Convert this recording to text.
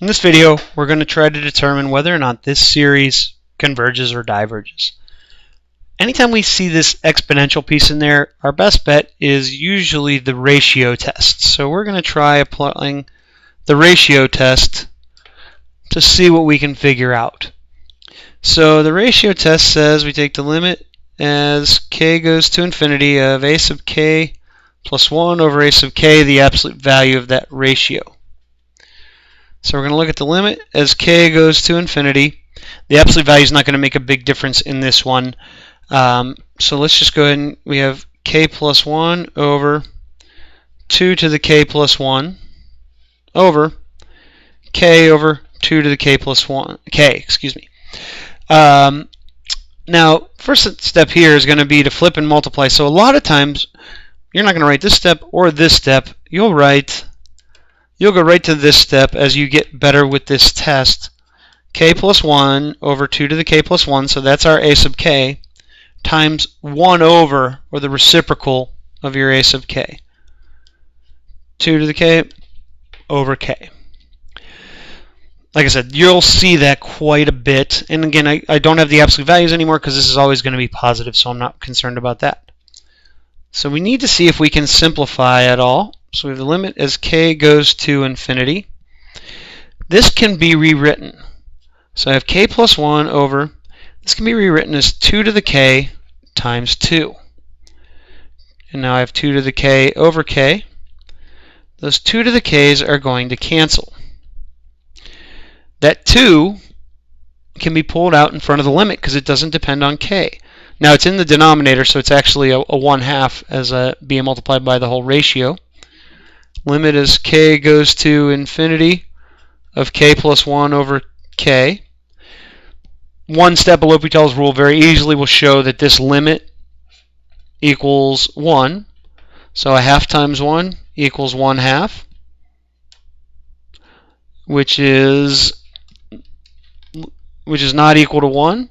In this video, we're going to try to determine whether or not this series converges or diverges. Anytime we see this exponential piece in there, our best bet is usually the ratio test. So we're going to try applying the ratio test to see what we can figure out. So the ratio test says we take the limit as k goes to infinity of a sub k plus 1 over a sub k, the absolute value of that ratio. So we're going to look at the limit as k goes to infinity. The absolute value is not going to make a big difference in this one. So let's just go ahead and we have k plus 1 over 2 to the k plus 1 over k over 2 to the k plus 1, excuse me. Now, first step here is going to be to flip and multiply. So a lot of times, you're not going to write this step or this step. You'll go right to this step as you get better with this test. K plus 1 over 2 to the k plus 1, so that's our a sub k, times 1 over, or the reciprocal of your a sub k. 2 to the k over k. Like I said, you'll see that quite a bit. And again, I don't have the absolute values anymore because this is always going to be positive, so I'm not concerned about that. So we need to see if we can simplify at all. So we have the limit as k goes to infinity. This can be rewritten. So I have k plus 1 over, this can be rewritten as 2 to the k times 2. And now I have 2 to the k over k. Those 2 to the k's are going to cancel. That 2 can be pulled out in front of the limit because it doesn't depend on k. Now it's in the denominator, so it's actually a 1/2 as being multiplied by the whole ratio. Limit as k goes to infinity of k plus 1 over k. One step below L'Hopital's rule very easily will show that this limit equals 1. So 1/2 times 1 equals 1/2, which is not equal to 1.